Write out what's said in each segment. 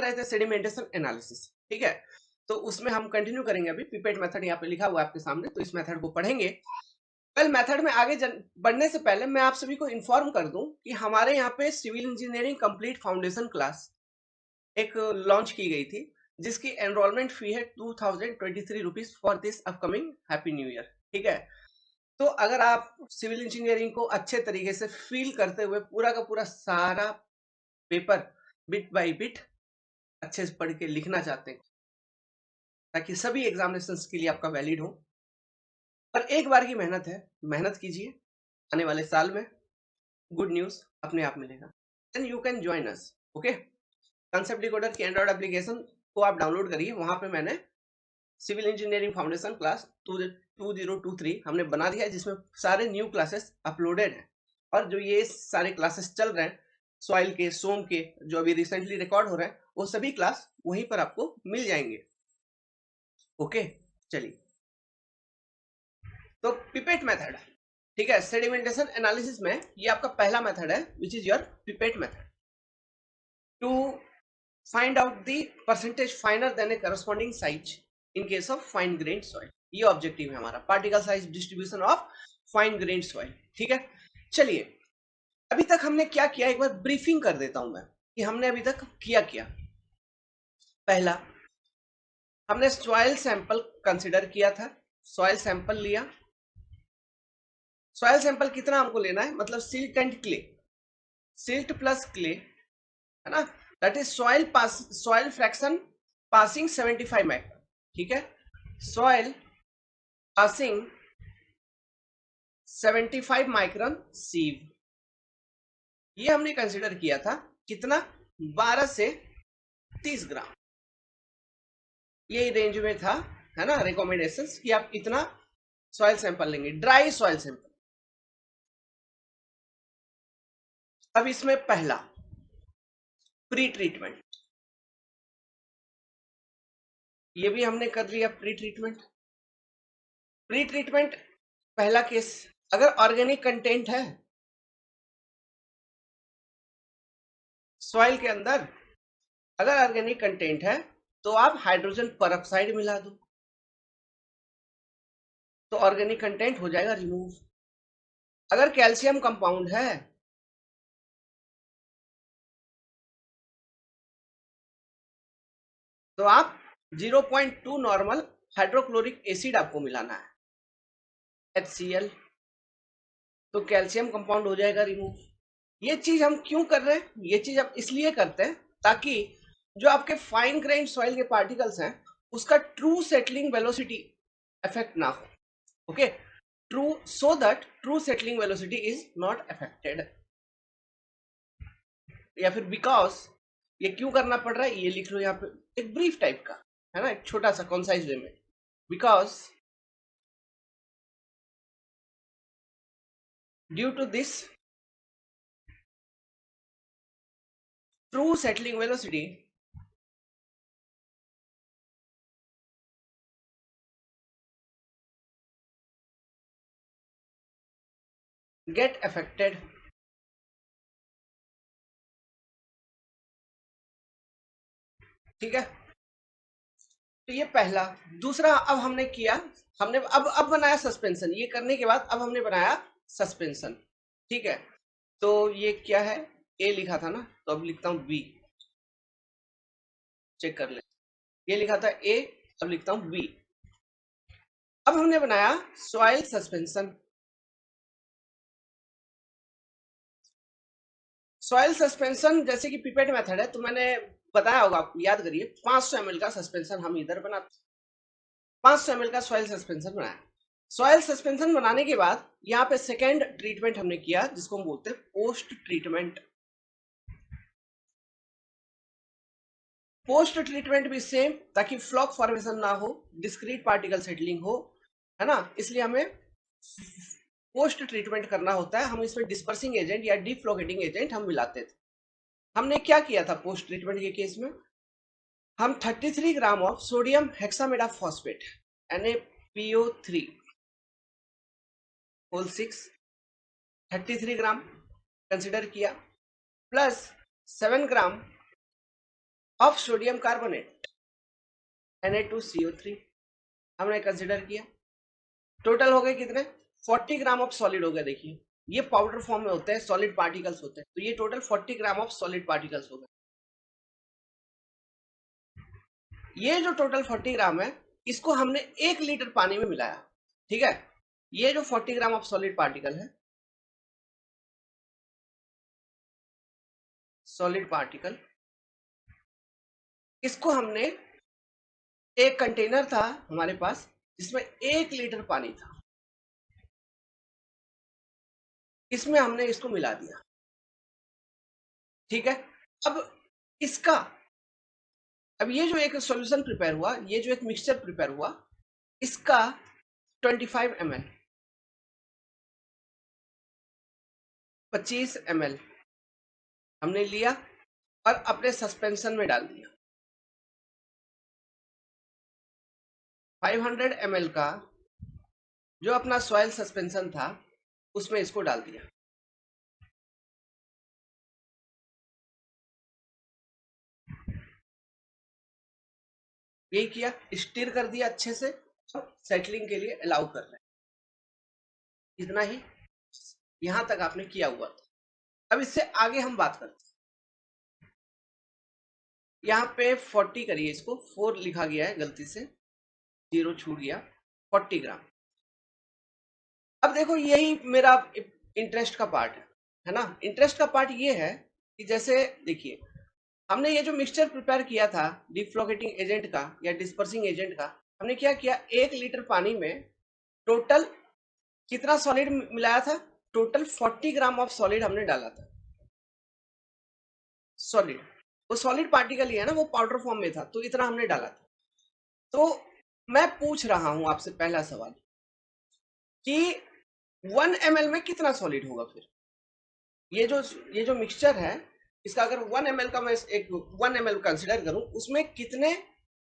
पढ़ रहे थे सेडिमेंटेशन एनालिसिस, ठीक है। तो उसमें हम कंटिन्यू करेंगे। अभी पिपेट मेथड यहाँ पे लिखा हुआ है आपके सामने, तो इस मेथड को पढ़ेंगे। वेल, मेथड में आगे बढ़ने से पहले मैं आप सभी को इन्फॉर्म कर दूं कि हमारे यहाँ पे civil engineering complete foundation class एक लॉन्च की गई थी, जिसकी एनरोलमेंट फी है 2023 rupees for this upcoming happy new year, ठीक है। तो अगर आप सिविल इंजीनियरिंग को अच्छे तरीके से फील करते हुए पूरा का पूरा सारा पेपर बिट बाय बिट अच्छे से पढ़ के लिखना चाहते हैं, ताकि सभी एग्जामिनेशंस के लिए आपका वैलिड हो, और एक बार की मेहनत है, मेहनत कीजिए, आने वाले साल में गुड न्यूज अपने आप मिलेगा। Then you can join us, okay. Concept decoder की एंड्रॉइड एप्लीकेशन को आप डाउनलोड करिए, वहां पे मैंने सिविल इंजीनियरिंग फाउंडेशन क्लास 2023 हमने बना दिया है, जिसमें सारे न्यू क्लासेस अपलोडेड हैं। और जो ये सारे क्लासेस चल रहे हैं, सॉइल के, सोम के, जो अभी रिसेंटली रिकॉर्ड हो रहे हैं, वो सभी क्लास वहीं पर आपको मिल जाएंगे, ओके। चलिए, तो पिपेट मेथड, ठीक है, सेडिमेंटेशन एनालिसिस में ये आपका पहला मेथड है, which is your pipette method to find out the percentage finer than a corresponding size in case of fine grained soil. ये ऑब्जेक्टिव है हमारा, particle size distribution of fine grained soil, ठीक है। चलिए, अभी तक हमने क्या किया, एक बार ब्रीफिंग कर देता हूं मैं कि हमने अभी तक किया क्या। पहला, हमने सॉइल सैंपल कंसिडर किया था, सॉइल सैंपल लिया। सॉइल सैंपल कितना हमको लेना है, मतलब silt and clay, silt plus clay, है ना, that is soil fraction passing 75 micron, ठीक है। सॉइल पासिंग 75 माइक्रोन सीव, ये हमने कंसिडर किया था, कितना, 12 से 30 ग्राम, ये रेंज में था, है ना, रिकमेंडेशंस कि आप इतना सॉइल सैंपल लेंगे, ड्राई सॉइल सैंपल। अब इसमें पहला, प्री ट्रीटमेंट, ये भी हमने कर लिया प्री ट्रीटमेंट। प्री ट्रीटमेंट पहला केस, अगर ऑर्गेनिक कंटेंट है सॉइल के अंदर, अगर ऑर्गेनिक कंटेंट है तो आप हाइड्रोजन परऑक्साइड मिला दो, तो ऑर्गेनिक कंटेंट हो जाएगा रिमूव। अगर कैल्शियम कंपाउंड है तो आप 0.2 नॉर्मल हाइड्रोक्लोरिक एसिड आपको मिलाना है, HCl, तो कैल्शियम कंपाउंड हो जाएगा रिमूव। ये चीज हम क्यों कर रहे हैं, ये चीज हम इसलिए करते हैं ताकि जो आपके फाइन ग्रेन सॉइल के पार्टिकल्स हैं उसका ट्रू सेटलिंग वेलोसिटी अफेक्ट ना हो, okay, true, so that true settling velocity is not affected, या फिर बिकॉज, ये क्यों करना पड़ रहा है ये लिख लो यहाँ पे, एक ब्रीफ टाइप का, है ना, एक छोटा सा कॉन्साइज वे में, because due to this true settling velocity, get affected, ठीक है। तो ये पहला। दूसरा, अब हमने किया, हमने अब बनाया सस्पेंशन, ये करने के बाद अब हमने बनाया सस्पेंशन, ठीक है। तो ये क्या है, ए लिखा था ना, तो अब लिखता हूं बी, चेक कर ले, ये लिखा था ए, अब लिखता हूं बी। अब हमने बनाया सॉइल सस्पेंशन। सॉइल सस्पेंशन जैसे कि पिपेट मेथड है, तो मैंने बताया होगा आपको, याद करिए, 500 ml का सस्पेंशन हम इधर बनाते, 500 ml का सॉइल सस्पेंशन बनाया। सॉइल सस्पेंशन बनाने के बाद यहाँ पे सेकेंड ट्रीटमेंट हमने किया, जिसको हम बोलते हैं पोस्ट ट्रीटमेंट। पोस्ट ट्रीटमेंट भी सेम, ताकि फ्लॉक फॉर्मेशन ना हो, डिस्क्रीट पार्टिकल सेटलिंग हो, है ना, इसलिए हमें पोस्ट ट्रीटमेंट करना होता है। हम इसमें डिस्पर्सिंग एजेंट या डिफ्लोकेटिंग एजेंट हम मिलाते थे। हमने क्या किया था पोस्ट ट्रीटमेंट के केस में, हम 33 gram of sodium hexametaphosphate NaPO3 whole 6, 33 gram consider किया, plus 7 gram of sodium carbonate Na2CO3 हमने कंसिडर किया। टोटल हो गए कितने? 40 ग्राम ऑफ सॉलिड हो गए। देखिए ये पाउडर फॉर्म में होते हैं, सॉलिड पार्टिकल्स होते हैं, तो ये total 40 gram of solid particles हो गए। ये जो टोटल 40 ग्राम है इसको हमने 1 लीटर पानी में मिलाया। ठीक है, ये जो 40 ग्राम ऑफ सॉलिड पार्टिकल है, सॉलिड पार्टिकल, इसको हमने, एक कंटेनर था हमारे पास जिसमें 1 लीटर पानी था, इसमें हमने इसको मिला दिया। ठीक है, अब इसका, अब ये जो एक सॉल्यूशन प्रिपेयर हुआ, ये जो एक मिक्सचर प्रिपेयर हुआ, इसका 25 ml, 25 ml हमने लिया और अपने सस्पेंशन में डाल दिया। 500 ml का जो अपना सॉइल सस्पेंशन था उसमें इसको डाल दिया। यही किया, स्टीर कर दिया अच्छे से, सेटलिंग के लिए अलाउ कर रहे हैं। इतना ही, यहां तक आपने किया हुआ था। अब इससे आगे हम बात करते हैं। यहाँ पे 40 करिए, इसको 4 लिखा गया है गलती से, 0 छूट गया, 40 ग्राम। अब देखो यही मेरा इंटरेस्ट का पार्ट है ना। इंटरेस्ट का पार्ट ये है कि जैसे देखिए हमने ये जो मिक्सचर प्रिपेयर किया था डिफ्लोगेटिंग एजेंट का या डिस्पर्सिंग एजेंट का, हमने क्या किया, 1 लीटर पानी में टोटल कितना सॉलिड मिलाया था? टोटल 40 ग्राम ऑफ सॉलिड हमने डाला था। सॉलिड, वो सॉलिड पार्टिकल ही है ना, वो पाउडर फॉर्म में था, तो इतना हमने डाला था। तो मैं पूछ रहा हूं आपसे पहला सवाल कि 1 ml में कितना सॉलिड होगा? फिर ये जो मिक्सचर है, इसका अगर 1 ml का मैं एक 1 ml कंसिडर करूं, उसमें कितने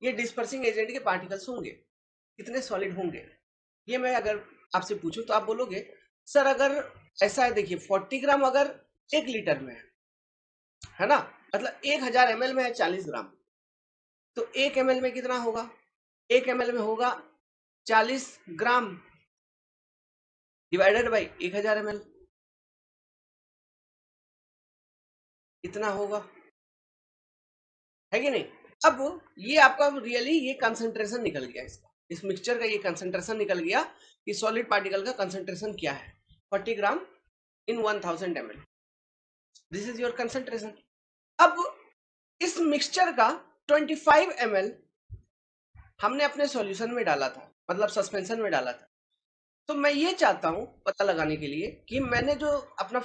ये डिस्पर्सिंग एजेंट के पार्टिकल्स होंगे, कितने सॉलिड होंगे? ये मैं अगर आपसे पूछूं तो आप बोलोगे सर अगर ऐसा है, देखिए 40 ग्राम अगर 1 लीटर में है ना, मतलब 1000 ml में है 40 ग्राम, तो 1 ml में कितना होगा? 1 ml में होगा 40 ग्राम डिवाइडेड बाई 1000 ml, इतना होगा, है कि नहीं? अब ये आपका रियली ये कंसंट्रेशन निकल गया, इसका, इस मिक्सचर का ये कंसंट्रेशन निकल गया कि सॉलिड पार्टिकल का कंसंट्रेशन क्या है, 40 ग्राम इन 1000 ml, this is your concentration. अब इस मिक्सचर का 25 ml हमने अपने सॉल्यूशन में डाला था, मतलब सस्पेंशन में डाला था। तो मैं ये चाहता हूं पता लगाने के लिए कि मैंने जो अपना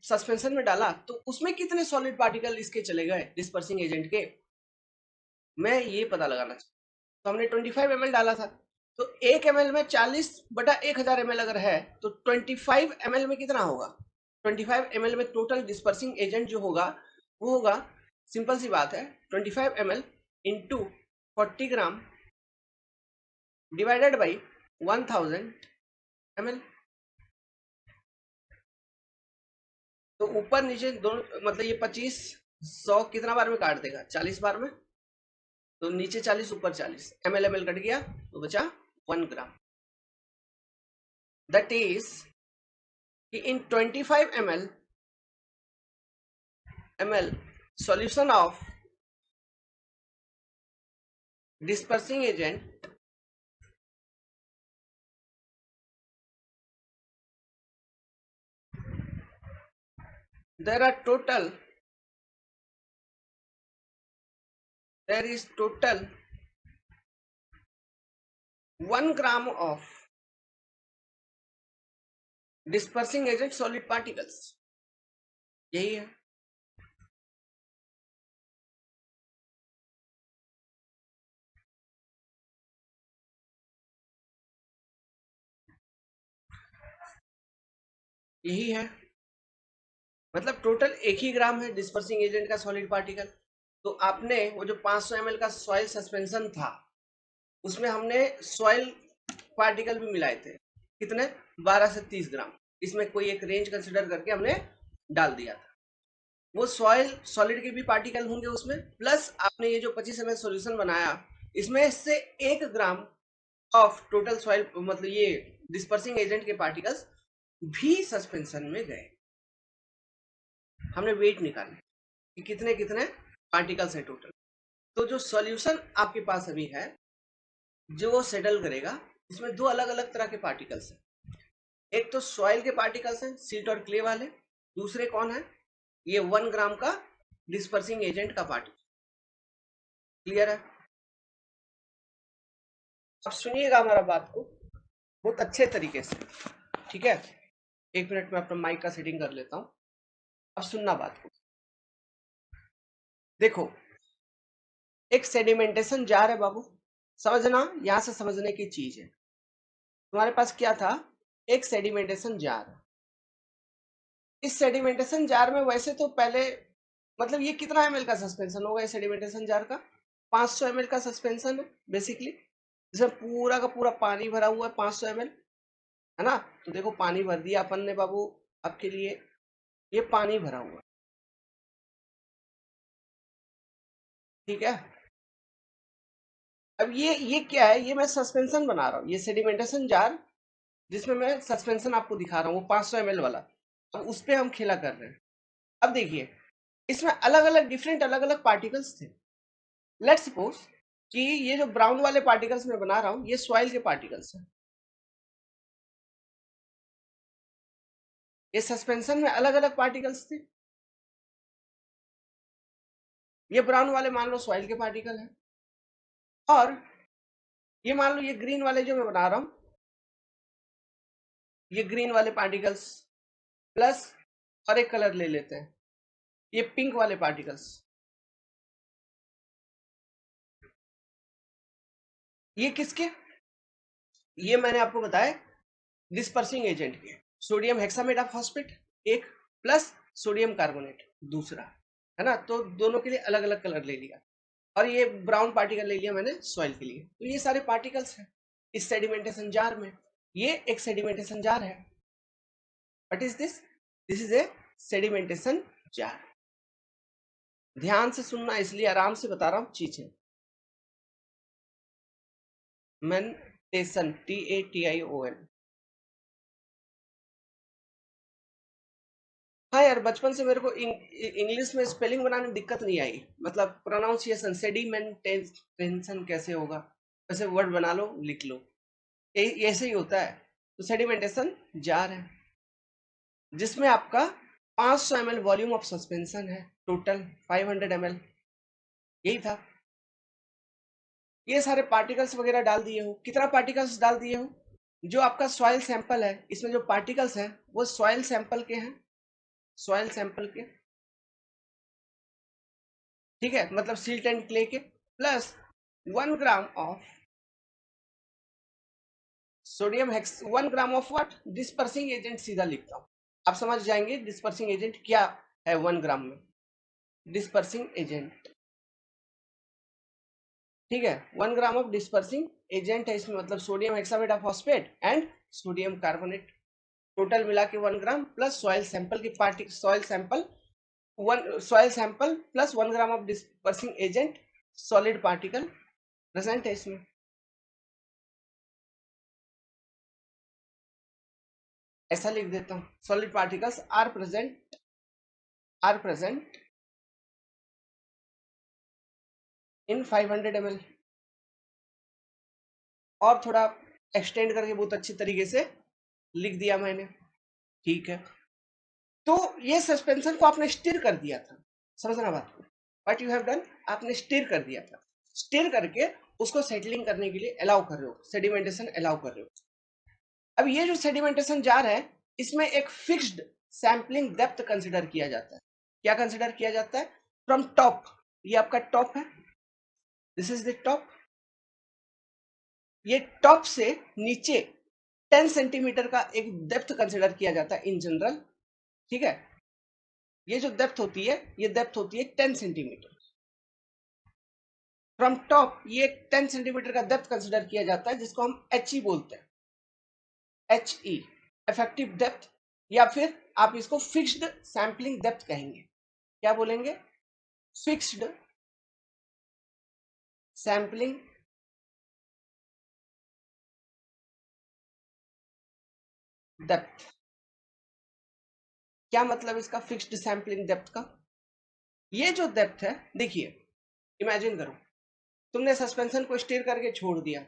सस्पेंशन में डाला तो उसमें कितने सॉलिड पार्टिकल इसके चले गए डिस्पर्सिंग एजेंट के, मैं ये पता लगाना चाहता हूं। तो हमने 25 ml डाला था, तो 1 ml में 40/1000 ml अगर है तो 25 ml में कितना होगा? 25 ml में टोटल डिस्पर्सिंग एजेंट जो होगा वो होगा, सिंपल सी बात है, 25 ml into 40 gram divided by 1000 ml। तो ऊपर नीचे दोनों, मतलब ये 25 100 कितना बार में काट देगा? 40 बार में। तो नीचे 40 ऊपर 40, ml कट गया तो बचा 1 gram. That is in 25 ml solution of dispersing agent, there are total, there is total 1 gram of dispersing agent solid particles, यही है। यही है, मतलब टोटल 1 ही ग्राम है डिस्पर्सिंग एजेंट का सॉलिड पार्टिकल। तो आपने वो जो 500 ml का सॉइल सस्पेंशन था उसमें हमने सॉइल पार्टिकल भी मिलाए थे, कितने? 12 से 30 ग्राम, इसमें कोई एक रेंज कंसिडर करके हमने डाल दिया था। वो सॉइल सॉलिड के भी पार्टिकल होंगे उसमें, प्लस आपने ये जो 25 ml सॉल्यूशन बनाया, इसमें से 1 ग्राम ऑफ टोटल सॉइल मतलब ये डिस्पर्सिंग एजेंट के पार्टिकल्स भी सस्पेंशन में गए। हमने वेट निकाला कि कितने कितने पार्टिकल्स है टोटल। तो जो सॉल्यूशन आपके पास अभी है जो वो सेटल करेगा, इसमें दो अलग अलग तरह के पार्टिकल्स हैं। एक तो सॉइल के पार्टिकल्स हैं, सीट और क्ले वाले। दूसरे कौन है? ये 1 ग्राम का डिस्पर्सिंग एजेंट का पार्टिकल। क्लियर है? अब सुनिएगा हमारा बात को बहुत अच्छे तरीके से, ठीक है? 1 मिनट में अपना माइक का सेटिंग कर लेता हूं। अब सुनना बात को। देखो, एक सेडिमेंटेशन जार है बाबू, समझना, यहां से समझने की चीज है। तुम्हारे पास क्या था? एक सेडिमेंटेशन जार। इस सेडिमेंटेशन जार में वैसे तो पहले मतलब ये कितना एमएल का सस्पेंशन होगा इस सेडिमेंटेशन जार का? 500 एमएल का सस्पेंशन है बेसिकली, इसमें पूरा का पूरा पानी भरा हुआ है 500 एमएल, है ना? तो देखो पानी भर दिया अपन ने बाबू आपके लिए, ये पानी भरा हुआ, ठीक है? अब ये क्या है? ये मैं सस्पेंशन बना रहा हूँ, ये सेडिमेंटेशन जार जिसमें मैं सस्पेंशन आपको दिखा रहा हूँ, वो 500 एमएल वाला। अब उस पे हम खेला कर रहे हैं। अब देखिए, इसमें अलग अलग डिफरेंट अलग अलग पार्टिकल्स थे। लेट्स सपोज कि ये जो ब्राउन वाले पार्टिकल्स मैं बना रहा हूं ये सॉइल के पार्टिकल्स हैं। ये सस्पेंशन में अलग अलग पार्टिकल्स थे। ये ब्राउन वाले मान लो सॉइल के पार्टिकल हैं, और ये मान लो ये ग्रीन वाले जो मैं बना रहा हूं, ये ग्रीन वाले पार्टिकल्स प्लस और एक कलर ले लेते हैं, ये पिंक वाले पार्टिकल्स। ये किसके? ये मैंने आपको बताया डिस्पर्सिंग एजेंट के। सोडियम हेक्सामेटा फॉस्फेट एक, प्लस सोडियम कार्बोनेट दूसरा, है ना? तो दोनों के लिए अलग अलग कलर ले लिया, और ये ब्राउन पार्टिकल ले लिया मैंने सॉइल के लिए। तो ये सारे पार्टिकल्स हैं इस सेडिमेंटेशन जार में। ये एक सेडिमेंटेशन जार है। What is this? This is a sedimentation jar. ध्यान से सुनना, इसलिए आराम से बता रहा हूं चीजें। मेंटेशन, TATION। हाँ यार, बचपन से मेरे को इंग्लिश में स्पेलिंग बनाने में दिक्कत नहीं आई, मतलब प्रोनाउंसिएशन सेडिमेंटेशन कैसे होगा, वैसे वर्ड बना लो लिख लो, ये ऐसे ही होता है। तो सेडिमेंटेशन जार है जिसमें आपका 500 ml वॉल्यूम ऑफ सस्पेंशन है, टोटल 500 ml, यही था। ये सारे पार्टिकल्स वगैरह डाल दिए हो। कितना पार्टिकल्स डाल दिए हो? जो आपका सॉइल सैंपल है, इसमें जो पार्टिकल्स हैं वो सॉइल सैंपल के हैं, सॉइल सैंपल के, ठीक है? मतलब सिल्ट एंड क्ले के, plus 1 gram of sodium hex, 1 gram of what? Dispersing agent. सीधा लिखता हूं, आप समझ जाएंगे डिस्पर्सिंग एजेंट क्या है। 1 ग्राम में डिस्पर्सिंग एजेंट, ठीक है? 1 ग्राम ऑफ डिस्पर्सिंग एजेंट है इसमें, मतलब sodium hexametaphosphate and sodium carbonate, total मिला के 1 ग्राम, प्लस सॉइल सैंपल की party, soil sample, one soil sample plus 1 gram of dispersing agent, solid particle present है इसमें। ऐसा लिख देता हूँ, solid particles are present in 500 ml। और थोड़ा एक्सटेंड करके बहुत अच्छी तरीके से लिख दिया मैंने, ठीक है? तो ये सस्पेंशन को आपने स्टिर कर दिया था, समझना बात को। व्हाट यू हैव डन, आपने स्टिर कर दिया था। स्टिर करके उसको सेटलिंग करने के लिए अलाउ कर रहे हो, सेडिमेंटेशन अलाउ कर रहे हो। अब ये जो सेडिमेंटेशन जार है, इसमें एक फिक्स्ड सैंपलिंग डेप्थ कंसिडर किया जाता है। क्या कंसिडर किया जाता है? फ्रॉम टॉप, ये आपका टॉप है, दिस इज द टॉप। ये टॉप से नीचे 10 सेंटीमीटर का एक डेप्थ कंसिडर किया जाता है इन जनरल, ठीक है? ये जो डेप्थ होती है, ये डेप्थ होती है 10 सेंटीमीटर फ्रॉम टॉप। ये 10 सेंटीमीटर का डेप्थ कंसिडर किया जाता है, जिसको हम एच ई बोलते हैं, एच ई, इफेक्टिव डेप्थ, या फिर आप इसको फिक्स्ड सैंपलिंग डेप्थ कहेंगे। क्या बोलेंगे? Fixed sampling depth. क्या मतलब इसका फिक्स्ड सैंपलिंग डेप्थ का? ये जो डेप्थ है, देखिए, इमेजिन करो, तुमने सस्पेंशन को स्टीयर करके छोड़ दिया,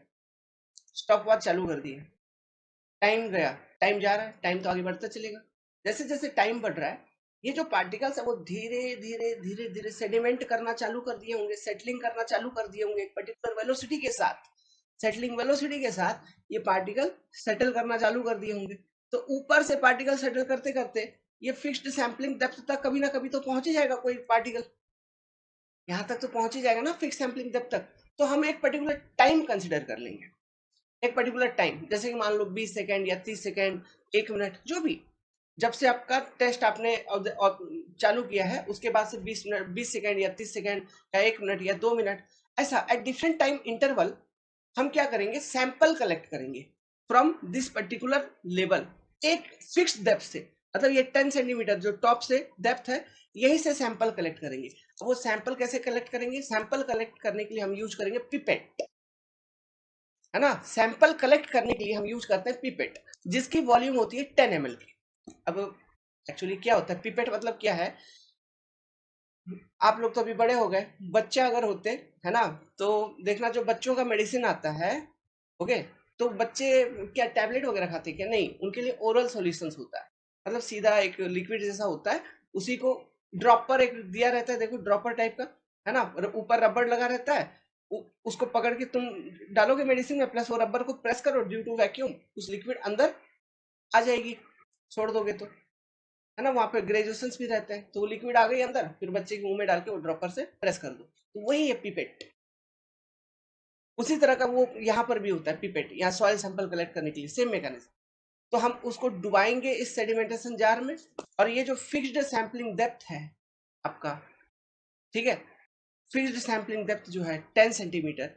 स्टॉप वॉच चालू कर दिया, टाइम गया, टाइम जा रहा है, टाइम तो आगे बढ़ता चलेगा। जैसे जैसे टाइम बढ़ रहा है, ये जो पार्टिकल्स है वो धीरे धीरे धीरे धीरे सेडिमेंट करना चालू कर दिए होंगे, सेटलिंग करना चालू कर दिए होंगे एक पर्टिकुलर वेलोसिटी के साथ। सेटलिंग वेलोसिटी के साथ ये पार्टिकल सेटल करना चालू कर दिए होंगे। तो ऊपर से पार्टिकल सेटल करते करते ये फिक्स्ड सैंपलिंग डेप्थ तक कभी ना कभी तो पहुंच ही जाएगा, कोई पार्टिकल यहाँ तक तो पहुंच ही जाएगा ना फिक्स सैंपलिंग डेप्थ तक। तो हम एक पर्टिकुलर टाइम कंसिडर कर लेंगे, एक पर्टिकुलर टाइम, जैसे कि मान लो 20 सेकंड या 30 सेकंड, 1 मिनट, जो भी। जब से आपका टेस्ट आपने चालू किया है उसके बाद से 20 मिनट, 20 सेकंड या 30 सेकंड या 1 मिनट या 2 मिनट, ऐसा एट डिफरेंट टाइम इंटरवल हम क्या करेंगे? सैंपल कलेक्ट करेंगे फ्रॉम दिस पर्टिकुलर लेवल, एक फिक्स डेप्थ से। मतलब ये 10 सेंटीमीटर जो टॉप से डेप्थ है, यही से सैंपल कलेक्ट करेंगे। वो सैंपल कैसे कलेक्ट करेंगे? सैंपल कलेक्ट करने के लिए हम यूज करेंगे पिपेट, है ना। सैंपल कलेक्ट करने के लिए हम यूज करते हैं पिपेट, जिसकी वॉल्यूम होती है 10 ml की। अब एक्चुअली क्या होता है पिपेट, मतलब क्या है? आप लोग तो अभी बड़े हो गए, बच्चे अगर होते, है ना, तो देखना जो बच्चों का मेडिसिन आता है, ओके, तो बच्चे क्या टैबलेट वगैरह खाते हैं क्या? नहीं, उनके लिए ओरल सॉल्यूशंस होता है। मतलब सीधा एक लिक्विड जैसा होता है, उसी को ड्रॉपर एक दिया रहता है, देखो ड्रॉपर टाइप का, है ना, और ऊपर रबर लगा रहता है। उसको पकड़ के तुम डालोगे मेडिसिन में, प्लस वो रबर को प्रेस करो, ड्यू टू वैक्यूम उस लिक्विड अंदर आ जाएगी, छोड़ दोगे तो, है ना। वहां पे ग्रेजुएशन भी रहते हैं, तो वो लिक्विड आ गई अंदर, फिर बच्चे के मुंह में डाल के वो ड्रॉपर से प्रेस कर दो, तो वही है पिपेट। उसी तरह का वो यहाँ पर भी होता है पिपेट, यहाँ सॉइल सैंपल कलेक्ट करने के लिए सेम मैकेनिज्म। तो हम उसको डुबाएंगे इस सेडिमेंटेशन जार में, और ये जो फिक्स्ड सैंपलिंग डेप्थ है आपका, ठीक है, फिक्स्ड सैंपलिंग डेप्थ जो है 10 सेंटीमीटर,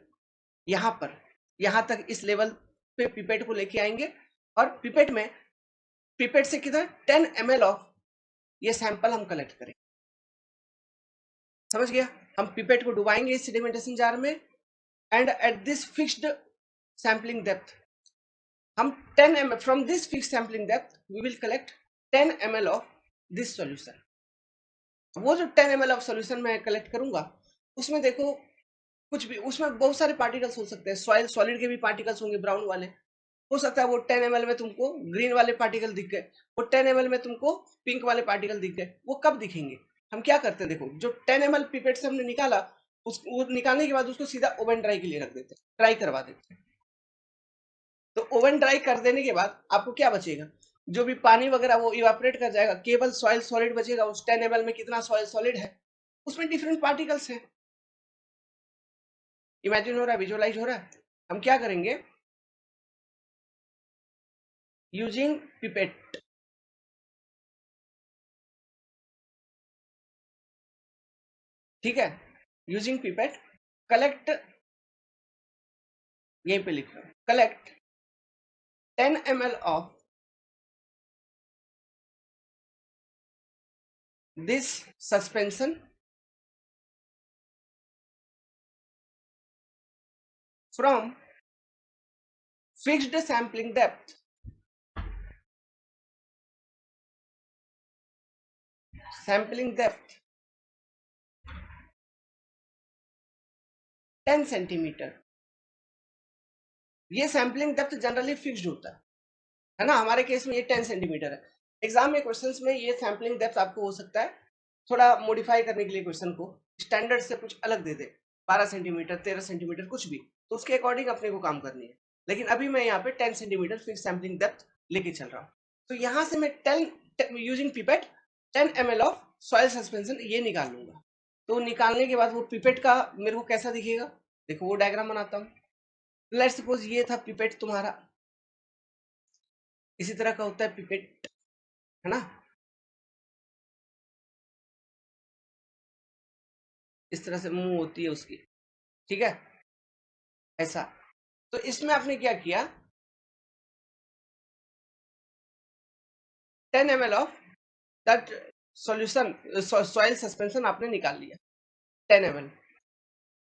यहाँ पर, यहाँ तक इस लेवल पे पिपेट को लेके आएंगे, और पिपेट में, पिपेट से कितना 10 ml ऑफ ये सैंपल हम कलेक्ट करेंगे। समझ गया? हम पिपेट को डुबाएंगे इस सेडिमेंटेशन जार में, and at this fixed sampling depth हम 10 ml from this fixed sampling depth we will collect 10 ml of this solution. वो जो 10 ml ऑफ सॉल्यूशन मैं कलेक्ट करूंगा, उसमें देखो कुछ भी, उसमें बहुत सारे पार्टिकल्स हो सकते हैं, सॉइल सॉलिड के भी पार्टिकल्स होंगे ब्राउन वाले। हो सकता है वो 10 ml में तुमको ग्रीन वाले पार्टिकल दिख गए, वो 10 ml में तुमको पिंक वाले पार्टिकल दिख गए। वो कब दिखेंगे? हम क्या करते हैं, देखो जो 10 ml पिपेट से हमने निकाला, उस वो निकालने के बाद उसको सीधा ओवन ड्राई के लिए रख देते हैं, ड्राई करवा देते हैं। तो ओवन ड्राई कर देने के बाद आपको क्या बचेगा? जो भी पानी वगैरह वो इवापोरेट कर जाएगा, केवल सॉइल सॉलिड बचेगा। उस 10 ml में कितना सॉइल सॉलिड है, उसमें डिफरेंट पार्टिकल्स हैं। इमेजिन हो रहा है, विजुअलाइज हो रहा है? हम क्या करेंगे? यूजिंग पिपेट, ठीक है, यूजिंग पिपेट कलेक्ट, यहीं पे लिख रहा हूं, collect 10 ml of this suspension from fixed sampling depth, sampling depth 10 centimetre. ये सैंपलिंग डेप्थ जनरली फिक्स्ड होता है ना, हमारे केस में ये 10 सेंटीमीटर है। एग्जाम में क्वेश्चंस में ये सैंपलिंग डेप्थ आपको हो सकता है थोड़ा मॉडिफाई करने के लिए क्वेश्चन को स्टैंडर्ड से कुछ अलग दे दे, 12 सेंटीमीटर, 13 सेंटीमीटर, कुछ भी, तो उसके अकॉर्डिंग अपने को काम करनी है। लेकिन अभी मैं यहाँ पे 10 सेंटीमीटर फिक्स सैंपलिंग डेप्थ लेके चल रहा हूँ। तो यहाँ से मैं 10 using pipette 10 ml of soil suspension ये निकाल लूंगा। तो निकालने के बाद वो पिपेट का मेरे को कैसा दिखेगा, देखो वो डायग्राम बनाता हूँ। लेट्स सपोज ये था पिपेट तुम्हारा, इसी तरह का होता है पिपेट, है ना, इस तरह से मुंह होती है उसकी, ठीक है, ऐसा। तो इसमें आपने क्या किया, 10 ml of that solution soil suspension आपने निकाल लिया 10 ml।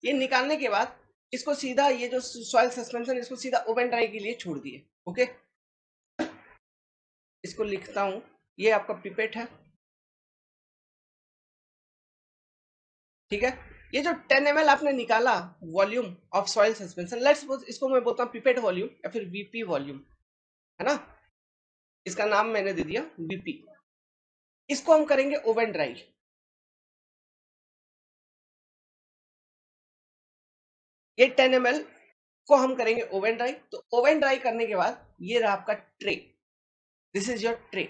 ये निकालने के बाद इसको सीधा ये जो सॉइल सस्पेंशन इसको सीधा ओवन ड्राई के लिए छोड़ दिए। ओके, इसको लिखता हूं, ये आपका पिपेट है, ठीक है। ये जो 10 ml आपने निकाला volume of soil suspension, let's suppose इसको मैं बोलता हूं पिपेट वॉल्यूम या फिर वीपी वॉल्यूम, है ना। इसका नाम मैंने दे दिया वीपी। इसको हम करेंगे ओवन ड्राई। ये 10 ml को हम करेंगे ओवन ड्राई। तो ओवन ड्राई करने के बाद ये रहा आपका tray, this is your tray.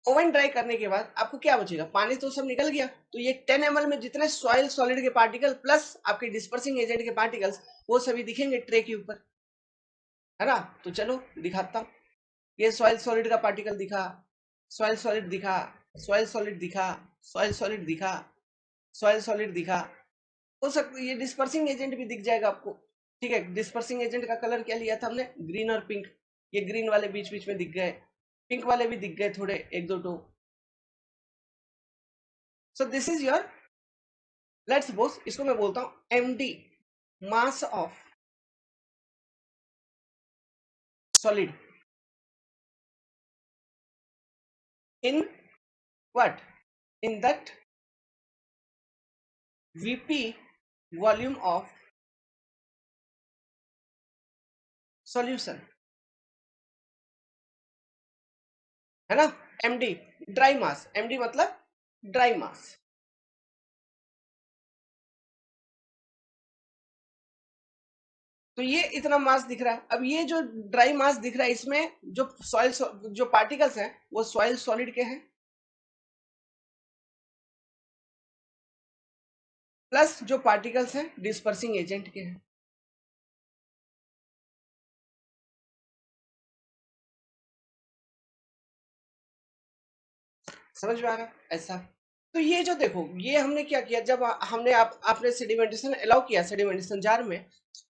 Oven dry करने के बाद आपको क्या बचेगा, पानी तो सब निकल गया। तो ये 10 ml में जितने सॉइल सॉलिड के पार्टिकल प्लस आपके डिस्पर्सिंग एजेंट के पार्टिकल्स वो सभी दिखेंगे ट्रे के ऊपर, है ना। तो चलो दिखाता हूँ। ये सॉइल सॉलिड का पार्टिकल दिखा, सॉइल सॉलिड दिखा, सॉइल सॉलिड दिखा, सॉइल सॉलिड दिखा, सॉइल सॉलिड दिखा। हो सकता ये डिस्पर्सिंग एजेंट भी दिख जाएगा आपको, ठीक है। डिस्पर्सिंग एजेंट का कलर क्या लिया था हमने, ग्रीन और पिंक। ये ग्रीन वाले बीच बीच में दिख गए, पिंक वाले भी दिख गए थोड़े एक दो टो। So this is your, let's suppose इसको मैं बोलता हूं MD, mass of solid in what, in that VP volume of solution, है ना। एमडी ड्राई मास, एमडी मतलब ड्राई मास। तो ये इतना मास दिख रहा है। अब ये जो ड्राई मास दिख रहा है इसमें जो सॉइल जो पार्टिकल्स हैं वो सॉइल सॉलिड के हैं, प्लस जो पार्टिकल्स हैं डिस्पर्सिंग एजेंट के हैं। समझ में आ रहा है ऐसा। तो ये जो देखो, ये हमने क्या किया, जब हमने आपने सेडिमेंटेशन अलाउ किया, सेडिमेंटेशन जार में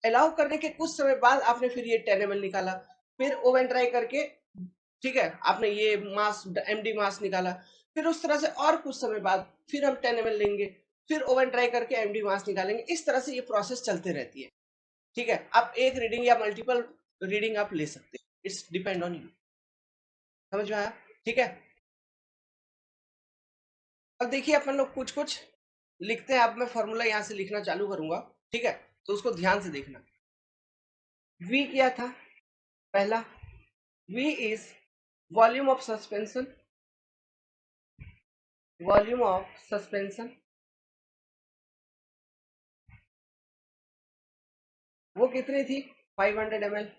अलाउ करने के कुछ समय बाद आपने फिर ये 10 ml निकाला, फिर ओवन ड्राई करके, ठीक है, आपने ये मास एमडी मास निकाला। फिर उस तरह से और कुछ समय बाद फिर हम 10 ml लेंगे, फिर ओवन ड्राई करके एमडी मास निकालेंगे। इस तरह से ये प्रोसेस चलते रहती है, ठीक है। आप एक रीडिंग या मल्टीपल रीडिंग आप ले सकते हैं, इट्स डिपेंड ऑन यू। समझ में आया, ठीक है। अब देखिए अपन लोग कुछ कुछ लिखते हैं। अब मैं फॉर्मूला यहां से लिखना चालू करूंगा, ठीक है। तो उसको ध्यान से देखना। V क्या था पहला, V is volume of suspension, volume of suspension. वो कितनी थी, 500 ml।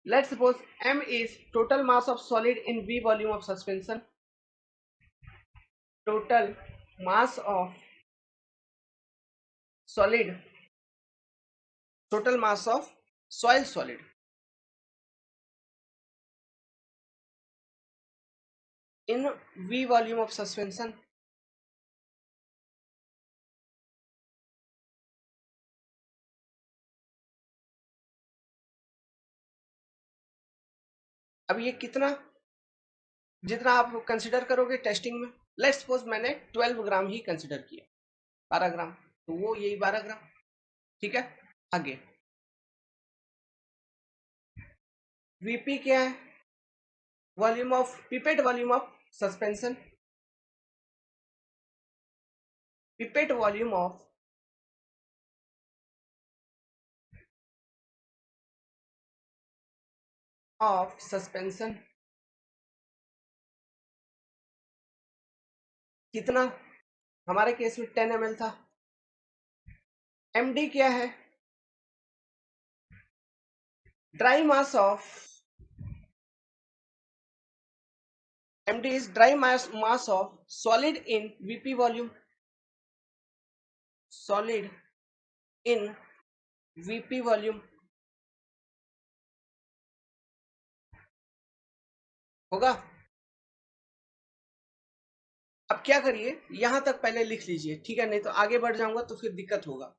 Let's suppose M is total mass of solid in V volume of suspension. Total mass of solid, total mass of soil solid in V volume of suspension. अब ये कितना, जितना आप consider करोगे testing में। लेट्स सपोज मैंने 12 ग्राम ही consider किया, 12 ग्राम, तो वो यही 12 ग्राम, ठीक है। आगे वीपी क्या है, volume of pipette, volume of suspension, pipette volume of suspension कितना, हमारे केस में 10 ml था। एमडी क्या है, dry mass of, MD is dry mass of solid in VP volume, solid in VP volume होगा। अब क्या करिए, यहां तक पहले लिख लीजिए, ठीक है, नहीं तो आगे बढ़ जाऊंगा तो फिर दिक्कत होगा।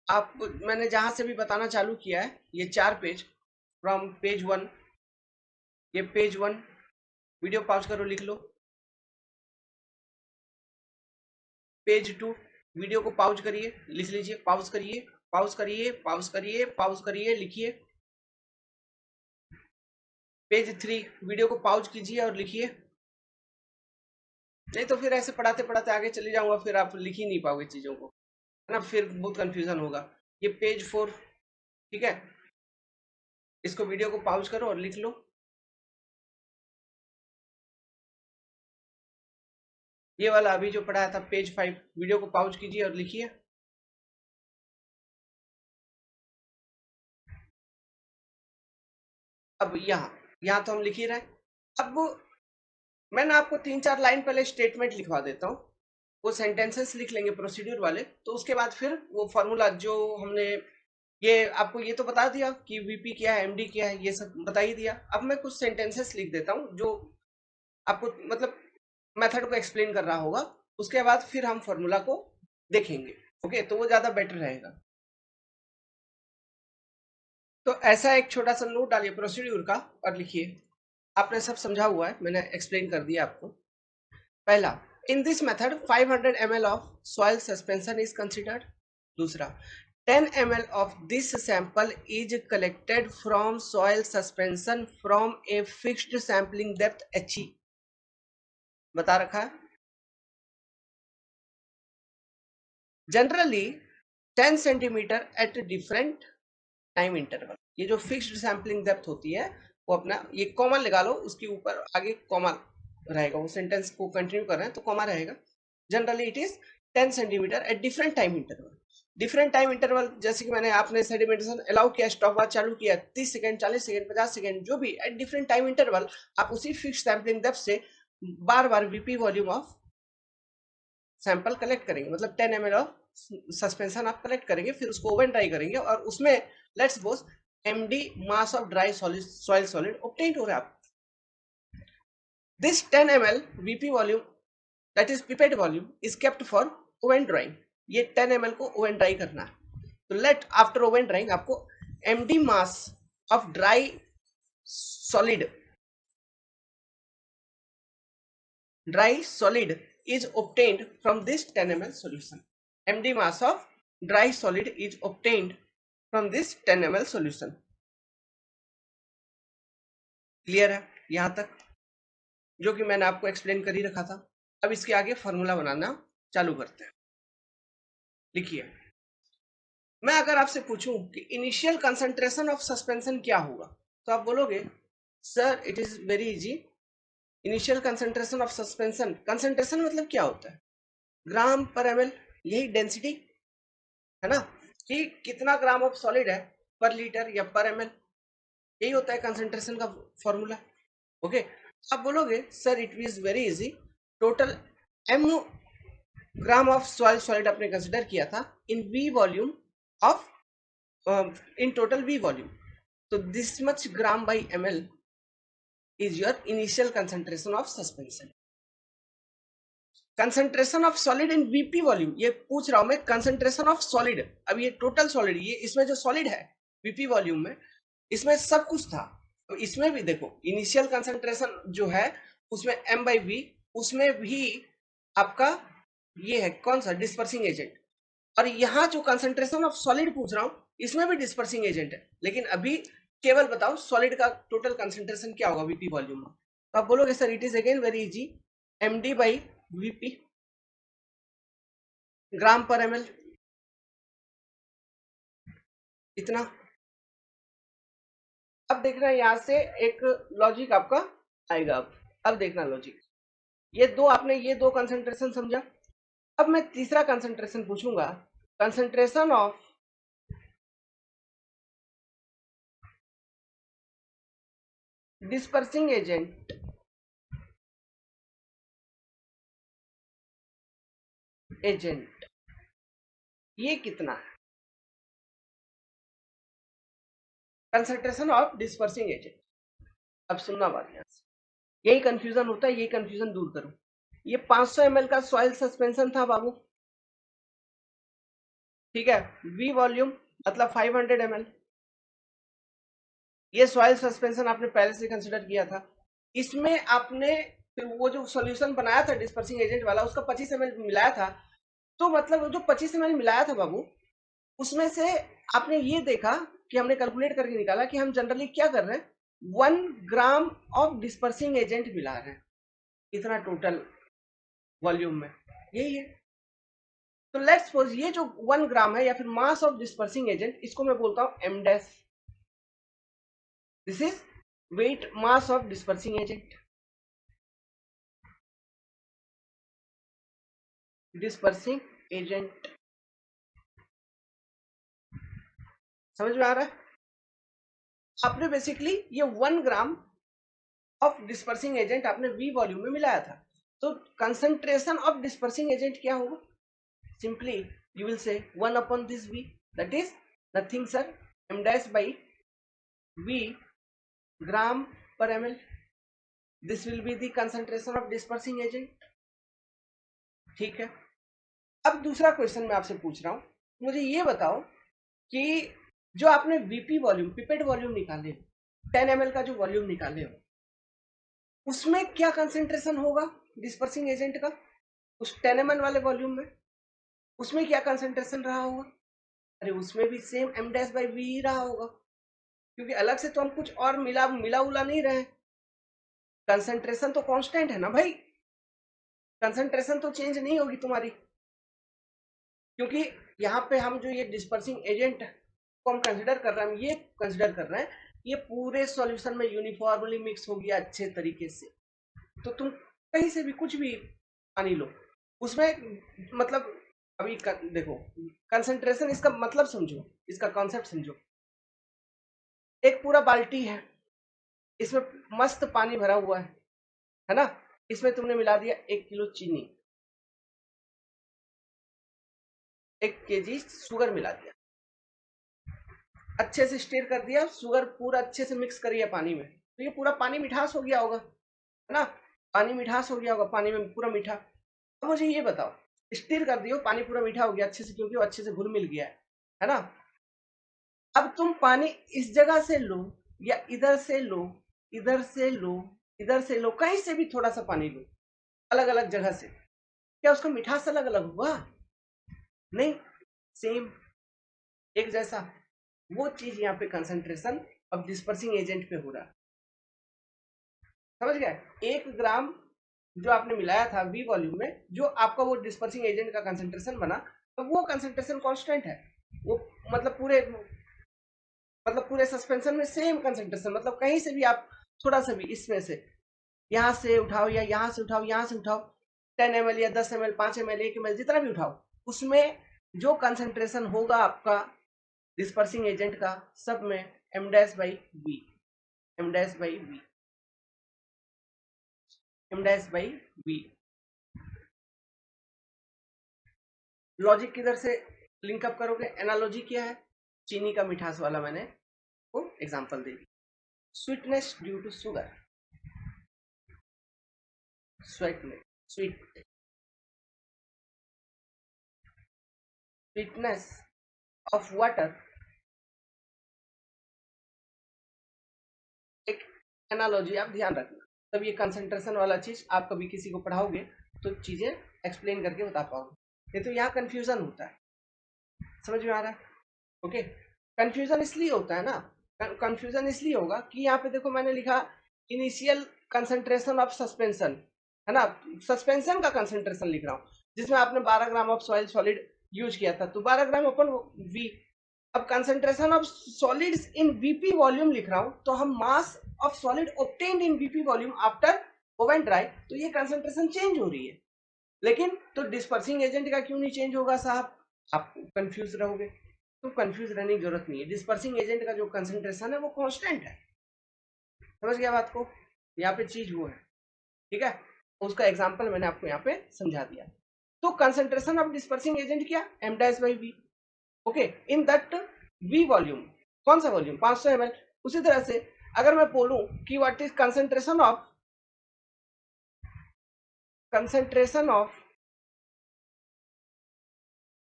आप, मैंने जहां से भी बताना चालू किया है, ये 4 पेज, फ्रॉम पेज 1, ये पेज 1, वीडियो पॉज करो, लिख लो। पेज 2, वीडियो को पॉज करिए, लिख लीजिए, पॉज करिए, पॉज करिए, पॉज करिए, पॉज करिए, लिखिए। पेज 3, वीडियो को पॉज कीजिए और लिखिए। नहीं तो फिर ऐसे पढ़ाते पढ़ाते आगे चले जाऊंगा, फिर आप लिख ही नहीं पाओगे चीजों को, है ना, फिर बहुत कंफ्यूजन होगा। ये पेज 4, ठीक है, इसको वीडियो को पॉज करो और लिख लो। ये वाला अभी जो पढ़ाया था पेज 5, वीडियो को पॉज कीजिए और लिखिए। अब यहाँ तो हम लिख ही रहे हैं। अब मैंने आपको 3-4 लाइन पहले स्टेटमेंट लिखवा देता हूँ, वो सेंटेंसेस लिख लेंगे प्रोसीड्यूर वाले, तो उसके बाद फिर वो फॉर्मूला जो हमने, ये आपको ये तो बता दिया कि वीपी क्या है, एमडी क्या है, ये सब बता ही दिया। अब मैं कुछ सेंटेंसेस लिख देता हूँ जो आपको मतलब मेथड को एक्सप्लेन कर रहा होगा, उसके बाद फिर हम फॉर्मूला को देखेंगे। ओके, तो वो ज्यादा बेटर रहेगा। तो ऐसा एक छोटा सा नोट डालिए प्रोसीड्यूर का और लिखिए। आपने सब समझा हुआ है, मैंने एक्सप्लेन कर दिया आपको। पहला, in this method 500 ml of soil suspension is considered. दूसरा, 10 ml of this sample is collected from soil suspension from a fixed sampling depth HE, बता रखा है। Generally 10 centimetre at different time interval. ये जो फिक्स्ड सैम्पलिंग डेप्थ होती है वो अपना, ये कॉमा लगा लो, उसके ऊपर आगे कॉमा रहेगा, वो सेंटेंस को कंटिन्यू कर रहे हैं तो कॉमा रहेगा। Generally it is 10 centimetre at different time interval. Different time interval जैसे कि मैंने, आपने सेडिमेंटेशन अलाउ किया, स्टॉप वॉच चालू किया, 30 सेकंड, 40 सेकंड, 50 सेकंड, जो भी एट डिफरेंट टाइम इंटरवल, आप उसी फिक्स सैम्पलिंग डेप्थ से बार बार VP volume of sample collect करेंगे, मतलब 10 ml ऑफ सस्पेंशन आप कलेक्ट करेंगे, फिर उसको ओवन ड्राई करेंगे और उसमें let's suppose md mass of dry soil solid obtain हो रहा है आप। This 10 ml vp volume, that is pipette volume, is kept for oven drying. ये 10 ml को ओवन ड्राई करना है, तो लेट आफ्टर ओवन ड्राइंग आपको md mass of dry solid, dry solid is obtained from this 10 ml solution. md mass of dry solid is obtained from this 10 ml solution. Clear है यहां तक, जो कि मैंने आपको एक्सप्लेन कर ही रखा था। अब इसके आगे फॉर्मूला बनाना चालू करते हैं। लिखिए, मैं अगर आपसे पूछूं कि इनिशियल कंसंट्रेशन ऑफ सस्पेंशन क्या होगा, तो आप बोलोगे sir it is very easy. Initial concentration of suspension, concentration मतलब क्या होता है, ग्राम पर एमएल, यही डेंसिटी है ना, कि कितना ग्राम ऑफ सॉलिड है पर लीटर या पर एमएल, यही होता है कंसंट्रेशन का फॉर्मूला। ओके, आप बोलोगे sir it is very easy, total M gram of soil solid आपने कंसिडर किया था in V volume of, in total V volume, तो this much gram by ML is your initial concentration of suspension. Concentration of solid in VP volume, ये पूछ रहा हूं मैं, concentration of solid, अब ये टोटल सॉलिड, ये इसमें जो सॉलिड है वीपी वॉल्यूम में, इसमें सब कुछ था, तो इसमें भी देखो इनिशियल कंसंट्रेशन जो है उसमें एम बाई वी, उसमें भी आपका ये है कौन सा, डिस्पर्सिंग एजेंट, और यहाँ जो कंसंट्रेशन ऑफ सॉलिड पूछ रहा हूं इसमें भी डिस्पर्सिंग एजेंट है, लेकिन अभी केवल बताओ सॉलिड का टोटल कंसंट्रेशन क्या होगा वीपी वॉल्यूम में, तो आप बोलोगे sir it is again very easy, M D by VP gram per ML, इतना। अब देखना यहां से एक लॉजिक आपका आएगा। अब देखना लॉजिक, ये दो आपने ये दो कंसंट्रेशन समझा। अब मैं तीसरा कंसंट्रेशन पूछूंगा, कंसंट्रेशन ऑफ डिस्पर्सिंग एजेंट, ये कितना है, कंसंट्रेशन ऑफ डिस्पर्सिंग एजेंट। अब सुनना बात, यहां से यही कंफ्यूजन होता है, यही कंफ्यूजन दूर करो। ये 500 ml का सॉइल सस्पेंशन था बाबू, ठीक है, वी वॉल्यूम मतलब 500 ml, ये सॉइल सस्पेंशन आपने पहले से कंसिडर किया था, इसमें आपने फिर वो जो सॉल्यूशन बनाया था डिस्पर्सिंग एजेंट वाला, उसका 25 ml मिलाया था। तो मतलब वो जो 25 ml मिलाया था बाबू, उसमें से आपने ये देखा कि हमने कैलकुलेट करके निकाला कि हम जनरली क्या कर रहे हैं, 1 ग्राम ऑफ डिस्पर्सिंग एजेंट मिला रहे हैं इतना टोटल वॉल्यूम में, यही है। तो लेट्स सपोज ये जो 1 ग्राम है या फिर मास ऑफ डिस्पर्सिंग एजेंट, इसको मैं बोलता हूं M dash. This is weight mass of dispersing agent. Dispersing agent समझ में आ रहा है? आपने बेसिकली ये 1 ग्राम ऑफ डिस्पर्सिंग एजेंट आपने वी वॉल्यूम में मिलाया था। तो कंसंट्रेशन ऑफ डिस्पर्सिंग एजेंट क्या होगा? Simply you will say 1 upon this V, that is nothing sir, M dash by V gram per M L. This will be the concentration of dispersing agent. ठीक है। अब दूसरा question मैं आपसे पूछ रहा हूं, मुझे ये बताओ कि जो आपने वीपी वॉल्यूम, पिपेट वॉल्यूम निकाले हो, 10 ml का जो वॉल्यूम निकाले हो, उसमें क्या कंसेंट्रेशन होगा डिस्पर्सिंग एजेंट का? उस 10 ml वाले वॉल्यूम में उसमें क्या कंसेंट्रेशन रहा होगा? अरे उसमें भी same M dash by V ही रहा होगा, क्योंकि अलग से तो हम कुछ और मिला मिला उला नहीं रहे। कंसेंट्रेशन तो कांस्टेंट है ना भाई, कंसेंट्रेशन तो चेंज नहीं होगी तुम्हारी, क्योंकि यहाँ पे हम जो ये डिस्पर्सिंग एजेंट को हम कंसिडर कर रहे हैं, हम ये कंसिडर कर रहे हैं ये पूरे सॉल्यूशन में यूनिफॉर्मली मिक्स हो गया अच्छे तरीके से। तो तुम कहीं से भी कुछ भी पानी लो, उसमें मतलब अभी देखो कंसंट्रेशन, इसका मतलब समझो, इसका कॉन्सेप्ट समझो। एक पूरा बाल्टी है, इसमें मस्त पानी भरा हुआ है ना? इसमें तुमने मिला दिया 1 किलो चीनी, 1 kg शुगर मिला दिया, अच्छे से स्टीर कर दिया, शुगर पूरा अच्छे से मिक्स करिए पानी में, तो ये पूरा पानी मिठास हो गया होगा, है ना? पानी मिठास हो गया होगा, पानी में पूरा मीठा। अब मुझे ये बताओ, स्टीर कर दियो, पानी पूरा मीठा हो गया अच्छे से, क्योंकि वो अच्छे से घुल मिल गया है ना? अब तुम पानी इस जगह से लो या इधर से लो, इधर से लो, इधर से लो, कहीं से भी थोड़ा सा पानी लो, अलग अलग जगह से, क्या उसका मिठास अलग अलग हुआ? नहीं, सेम, एक जैसा। वो चीज यहाँ पे कंसंट्रेशन अब डिस्पर्सिंग एजेंट पे हो रहा है, समझ गए? 1 ग्राम जो आपने मिलाया था वी वॉल्यूम में, जो आपका वो डिस्पर्सिंग एजेंट का कंसंट्रेशन बना, तो वो कंसंट्रेशन कांस्टेंट है। वो मतलब पूरे सस्पेंशन में सेम कंसंट्रेशन, मतलब कहीं से भी आप थोड़ा सा भी इसमें से, यहाँ से उठाओ या यहाँ से उठाओ, यहाँ से उठाओ, 10 ml या 10 ml, 5 ml, 1 ml, जितना भी उठाओ, उसमें जो कंसंट्रेशन होगा आपका डिस्पर्सिंग एजेंट का, सब में M dash by V, M dash by V, M dash by V. Logic किधर से लिंकअप करोगे? एनालॉजी क्या है? चीनी का मिठास वाला मैंने वो एग्जांपल दे दी। Sweetness due to sugar, sweet sweetness of water, एक एनालॉजी आप ध्यान रखना, तब ये कंसंट्रेशन वाला चीज आप कभी किसी को पढ़ाओगे तो चीजें एक्सप्लेन करके बता पाओगे, नहीं तो यहाँ कंफ्यूजन होता है। समझ में आ रहा है? ओके। कंफ्यूजन इसलिए होता है ना, कंफ्यूजन इसलिए होगा कि यहाँ पे देखो मैंने लिखा इनिशियल कंसंट्रेशन ऑफ सस्पेंशन, है ना? सस्पेंशन का कंसंट्रेशन लिख रहा हूँ, जिसमें आपने 12 ग्राम ऑफ सॉइल सॉलिड यूज किया था, तो 12 ग्राम अपन वी। अब concentration of solids in VP volume लिख रहा हूं, तो हम मास of solid obtained in VP volume after oven dry, तो ये कंसंट्रेशन चेंज हो रही है। लेकिन तो डिस्पर्सिंग एजेंट का क्यों नहीं चेंज होगा साहब? आप कंफ्यूज रहोगे, तो कंफ्यूज रहने की जरूरत नहीं है। डिस्पर्सिंग एजेंट का जो कंसंट्रेशन है वो कांस्टेंट है, समझ गया बात को? यहाँ पे चीज वो है, ठीक है? उसका एग्जांपल मैंने आपको यहाँ पे समझा दिया। तो कंसंट्रेशन ऑफ डिस्पर्सिंग एजेंट क्या? M dash by V. Okay, in that V volume, कौन सा वॉल्यूम? 500 ml। उसी तरह से अगर मैं बोलूं कि what is concentration of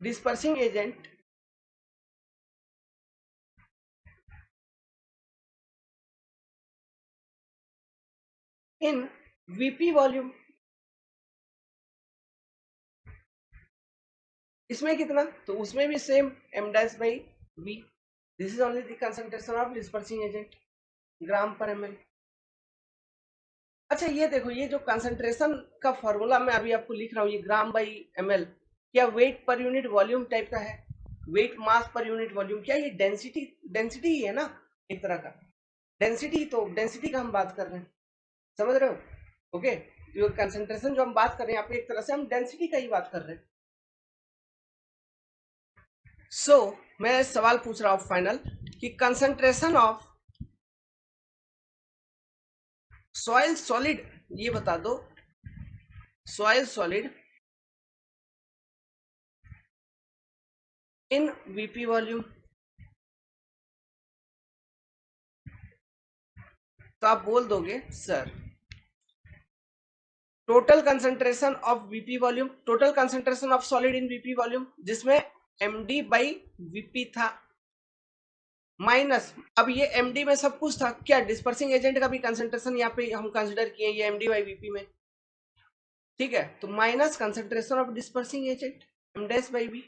dispersing agent in VP volume. इसमें कितना, तो उसमें भी same m dash by v। This is only the concentration of dispersing agent gram पर ml। अच्छा ये देखो, ये जो कंसंट्रेशन का फॉर्मूला मैं अभी आपको लिख रहा हूँ, ये ग्राम बाई ml, क्या वेट पर यूनिट वॉल्यूम टाइप का है? वेट मास पर यूनिट वॉल्यूम, क्या ये डेंसिटी, डेंसिटी ही है ना एक तरह का? डेंसिटी, तो डेंसिटी का हम बात कर रहे हैं, समझ रहे हो? ओके, जो कंसंट्रेशन जो हम बात कर रहे हैं यहाँ पे, एक तरह से हम डेंसिटी का ही बात कर रहे हैं। सो मैं सवाल पूछ रहा हूँ फाइनल कि कंसंट्रेशन ऑफ सॉइल सॉलिड, ये बता दो, soil solid in VP volume. तो आप बोल दोगे sir total concentration of VP volume, total concentration of solid in VP volume, जिसमें एमडी बाई वीपी था, माइनस, अब ये एमडी में सब कुछ था, क्या डिस्पर्सिंग एजेंट का भी कंसंट्रेशन यहाँ पे हम कंसिडर किए, ये एमडी बाई वीपी में, ठीक है, तो minus concentration of dispersing agent M dash by V,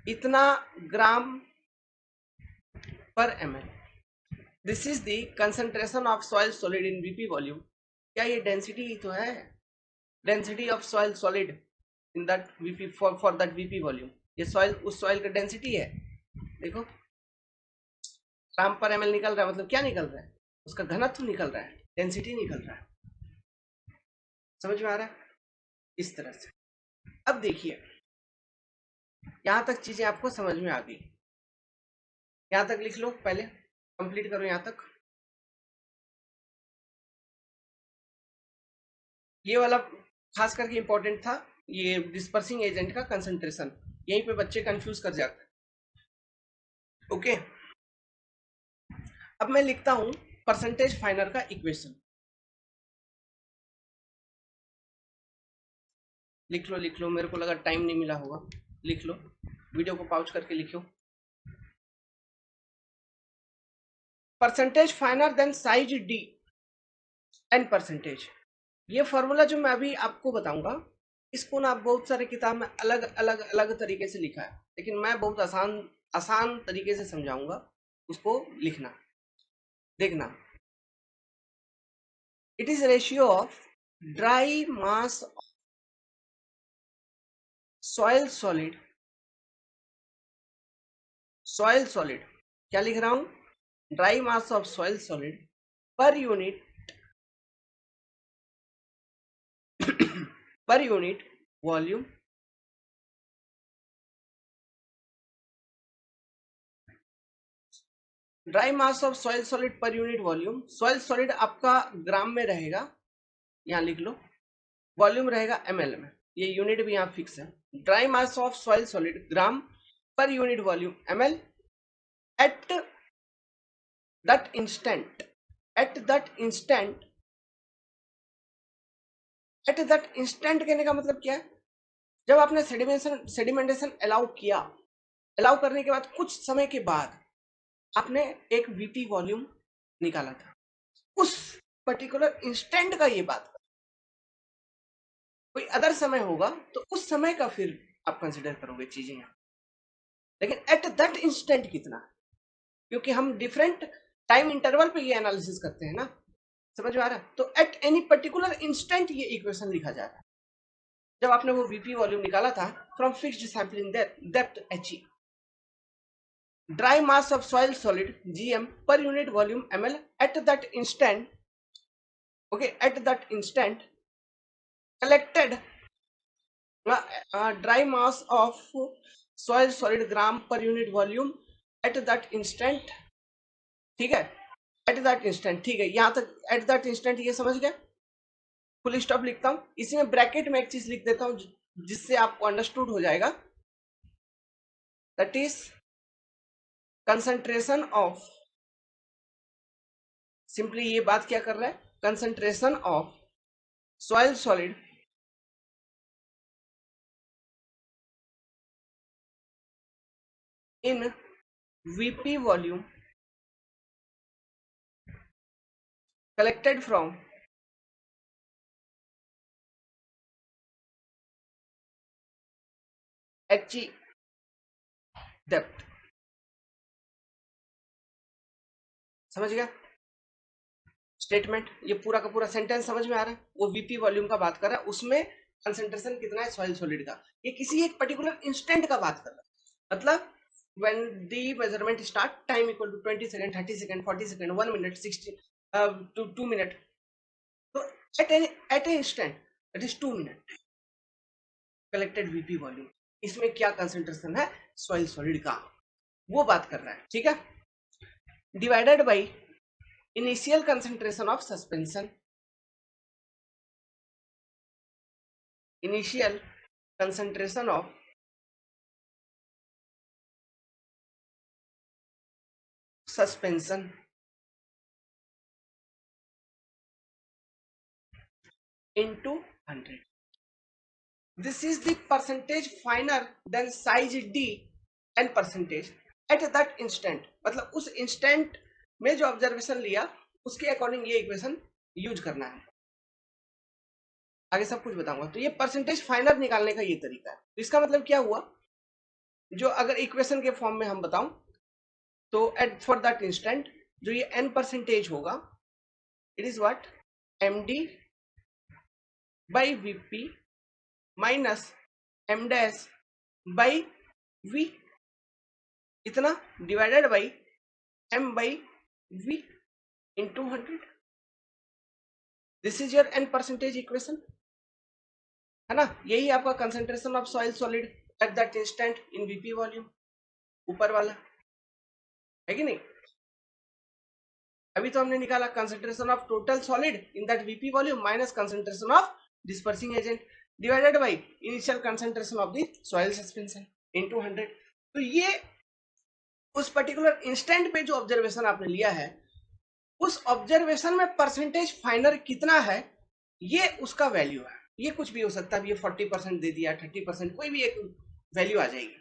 इतना ग्राम पर ml। This is the concentration of soil solid in VP volume. क्या ये डेंसिटी ही तो है, density of soil solid in that VP, for that VP volume, ये soil, उस soil का डेंसिटी है। देखो ग्राम पर ml निकल रहा है, मतलब क्या निकल रहा है, उसका घनत्व निकल रहा है, डेंसिटी निकल रहा है। समझ में आ रहा है? इस तरह से अब देखिए, यहां तक चीजें आपको समझ में आ गई, यहां तक लिख लो, पहले कंप्लीट करो यहां तक। ये वाला खास करके इंपॉर्टेंट था, ये डिस्पर्सिंग एजेंट का कंसंट्रेशन, यहीं पे बच्चे कंफ्यूज कर जाते हैं। ओके, अब मैं लिखता हूं परसेंटेज फाइनर का इक्वेशन। लिख लो, मेरे को लगा टाइम नहीं मिला होगा, लिख लो, वीडियो को पॉज करके लिखो। Percentage finer than size D N percentage. ये फॉर्मूला जो मैं अभी आपको बताऊंगा, इसको ना बहुत सारे किताब में अलग अलग अलग तरीके से लिखा है, लेकिन मैं बहुत आसान आसान तरीके से समझाऊंगा, उसको लिखना, देखना। It is ratio of dry mass soil solid, soil solid, क्या लिख रहा हूं, dry mass of soil solid per unit पर unit volume, dry mass of soil solid पर यूनिट वॉल्यूम। सॉइल सॉलिड आपका ग्राम में रहेगा, यहां लिख लो, वॉल्यूम रहेगा ml में, ये यूनिट भी यहाँ फिक्स है। Dry mass of soil solid ग्राम पर unit volume ml at that instant, at that instant, at that instant कहने का मतलब क्या है, जब आपने सेडिमेंटेशन अलाउ किया, अलाउ करने के बाद कुछ समय के बाद आपने एक वीपी वॉल्यूम निकाला था, उस पर्टिकुलर इंस्टेंट का ये बात, कोई अदर समय होगा तो उस समय का फिर आप कंसिडर करोगे चीजें यहाँ, लेकिन एट दैट इंस्टेंट कितना, क्योंकि हम डिफरेंट टाइम इंटरवल पे ये एनालिसिस करते हैं ना, समझ में आ रहा है? तो एट एनी पर्टिकुलर इंस्टेंट ये इक्वेशन लिखा जा रहा है, जब आपने वो वीपी वॉल्यूम निकाला था from fixed sampling depth H, dry mass of soil solid gm per unit volume ml at that instant, okay, at that instant collected dry mass of soil solid gram per unit volume at that instant, ठीक है, at that instant, ठीक है, यहां तक at that instant ये समझ गया। Full stop लिखता हूं, इसी में ब्रैकेट में एक चीज लिख देता हूं जिससे आपको अंडरस्टूड हो जाएगा, that is concentration of, simply ये बात क्या कर रहा है, concentration of soil solid in VP volume collected from HE depth। समझ गया स्टेटमेंट? ये पूरा का पूरा सेंटेंस समझ में आ रहा है? वो वीपी वॉल्यूम का बात कर रहा है, उसमें कंसंट्रेशन कितना है सॉइल सॉलिड का, ये किसी एक पर्टिकुलर इंस्टेंट का बात कर रहा है। मतलब when the measurement start, time equal to 20 second, 30 second, 40 second, 1 minute, 60 to 2 minute, तो at a instant that is 2 minute collected VP volume, इसमें क्या कंसंट्रेशन है सॉइल सॉलिड का, वो बात कर रहा है। ठीक है, divided by initial concentration of suspension, initial concentration of suspension into 100, this is the percentage finer than size D and percentage at that instant। मतलब उस इंस्टेंट में जो ऑब्जर्वेशन लिया उसके अकॉर्डिंग ये इक्वेशन यूज करना है। आगे सब कुछ बताऊंगा। तो ये परसेंटेज फाइनर निकालने का ये तरीका है। तो इसका मतलब क्या हुआ, जो अगर इक्वेशन के फॉर्म में हम बताऊं तो एट फॉर दैट इंस्टेंट जो ये n परसेंटेज होगा, it is what md by vp minus m dash by v, इतना divided by m by v into 100। This is your n percentage equation, है ना? यही आपका concentration of soil solid at that instant in VP volume, ऊपर वाला है कि नहीं? अभी तो हमने निकाला concentration of total solid in that VP volume minus concentration of dispersing agent divided by initial concentration of the soil suspension into 100। तो ये उस पर्टिकुलर इंस्टेंट पे जो ऑब्जर्वेशन आपने लिया है, उस ऑब्जर्वेशन में परसेंटेज फाइनर कितना है, ये उसका वैल्यू है। ये कुछ भी हो सकता है, ये 40% दे दिया, 30%, कोई भी एक वैल्यू आ जाएगी।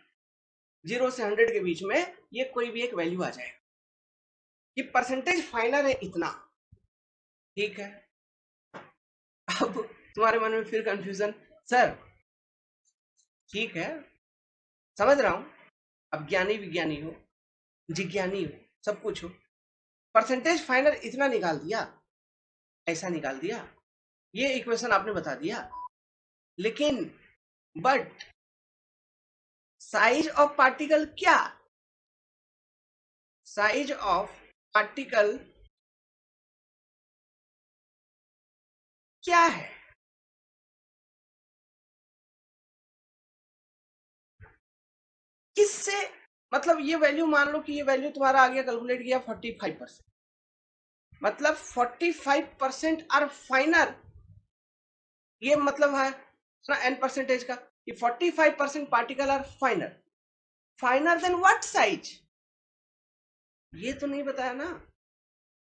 0 से 100 के बीच में ये कोई भी एक वैल्यू आ जाएगा कि परसेंटेज फाइनर है इतना। ठीक है, अब तुम्हारे मन में फिर कंफ्यूजन, सर ठीक है समझ रहा हूं, अब ज्ञानी विज्ञानी हो, जिज्ञानी हो, सब कुछ हो, परसेंटेज फाइनर इतना निकाल दिया, ऐसा निकाल दिया, ये इक्वेशन आपने बता दिया, लेकिन बट साइज ऑफ पार्टिकल क्या, साइज ऑफ पार्टिकल क्या है? किससे, मतलब ये वैल्यू मान लो कि ये वैल्यू तुम्हारा आ गया, कैलकुलेट किया 45%, मतलब 45% आर फाइनर, ये मतलब है ना n परसेंटेज का कि 45% particle are finer, finer than what size, ये तो नहीं बताया ना,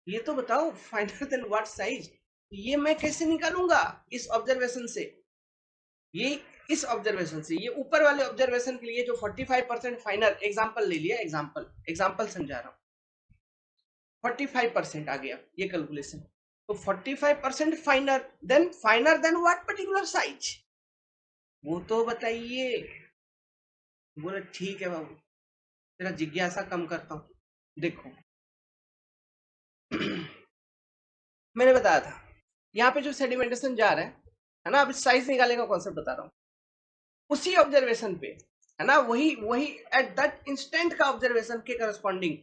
ये तो बताओ फाइनर देन व्हाट साइज, ये मैं कैसे निकालूंगा इस ऑब्जर्वेशन से, ये इस ऑब्जर्वेशन से, ये ऊपर वाले ऑब्जर्वेशन के लिए जो 45% फाइनर, एग्जांपल ले लिया, एग्जांपल समझा रहा हूं, 45% आ गया ये कैलकुलेशन, तो 45% finer than what particular size, वो तो बताइए। बोले ठीक है बाबू, तेरा जिज्ञासा कम करता हूं। देखो मैंने बताया था यहाँ पे जो सेडिमेंटेशन जा रहा है ना, अभी साइज निकालने का कॉन्सेप्ट बता रहा हूँ, उसी ऑब्जर्वेशन पे, है ना, वही वही एट दैट इंस्टेंट का ऑब्जर्वेशन के करस्पॉन्डिंग,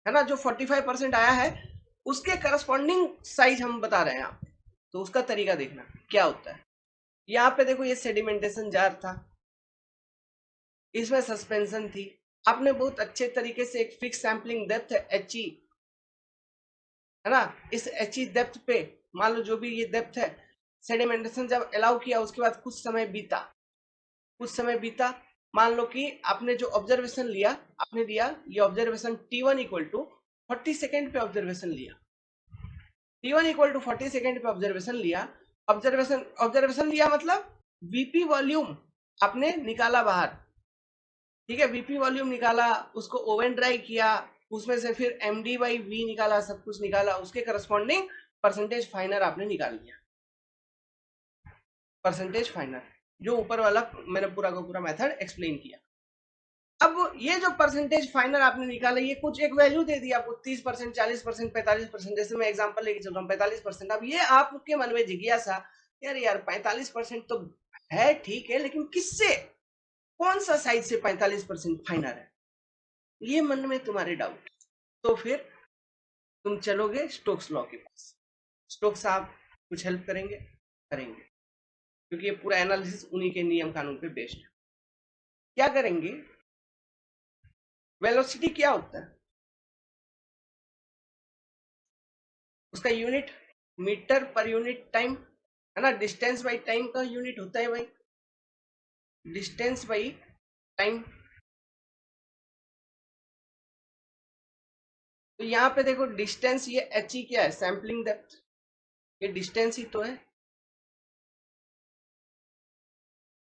है ना, जो 45% आया है उसके करस्पॉन्डिंग साइज हम बता रहे हैं आप, तो उसका तरीका देखना क्या होता है। यहाँ पे देखो ये सेडिमेंटेशन जार था, इसमें सस्पेंशन थी, आपने बहुत अच्छे तरीके से एक fix sampling depth H E, है ना, इस एच ई डेप्थ पे मान लो जो भी ये डेप्थ है, सेडिमेंटेशन जब अलाउ किया उसके बाद कुछ समय बीता, कुछ समय बीता, मान लो कि आपने जो ऑब्जर्वेशन लिया, आपने दिया ये observation T1 equal to 40 second पे ऑब्जर्वेशन लिया, T1 इक्वल टू 40 सेकेंड पे ऑब्जर्वेशन लिया, ऑब्जर्वेशन लिया मतलब वीपी वॉल्यूम आपने निकाला बाहर, ठीक है, वीपी वॉल्यूम निकाला, उसको ओवन ड्राई किया, उसमें से फिर एम डी बाई वी निकाला, सब कुछ निकाला, उसके करस्पॉन्डिंग परसेंटेज फाइनर आपने निकाल लिया, परसेंटेज फाइनर, जो ऊपर वाला मैंने पूरा का पूरा मेथड एक्सप्लेन किया। अब ये जो परसेंटेज फाइनर आपने निकाला, ये कुछ एक वैल्यू दे दी आपको 30%, 40%, 45%, जैसे मैं एग्जांपल लेके चल रहा हूँ 45%। अब ये आपके मन में जिज्ञासा, यार 45% तो है, ठीक है, लेकिन किससे, कौन सा साइज से 45% फाइनर है, ये मन में तुम्हारे डाउट। तो फिर तुम चलोगे स्टोक्स लॉ के पास। स्टोक्स आप कुछ हेल्प करेंगे? करेंगे, क्योंकि ये पूरा एनालिसिस उन्हीं के नियम कानून पे बेस्ड है। क्या करेंगे? वेलोसिटी क्या होता है, उसका यूनिट मीटर पर यूनिट टाइम है ना। डिस्टेंस बाई टाइम का यूनिट होता है भाई, डिस्टेंस बाई टाइम। तो यहाँ पे देखो डिस्टेंस, ये एच ई क्या है, सैंपलिंग डेप्थ, ये डिस्टेंस ही तो है।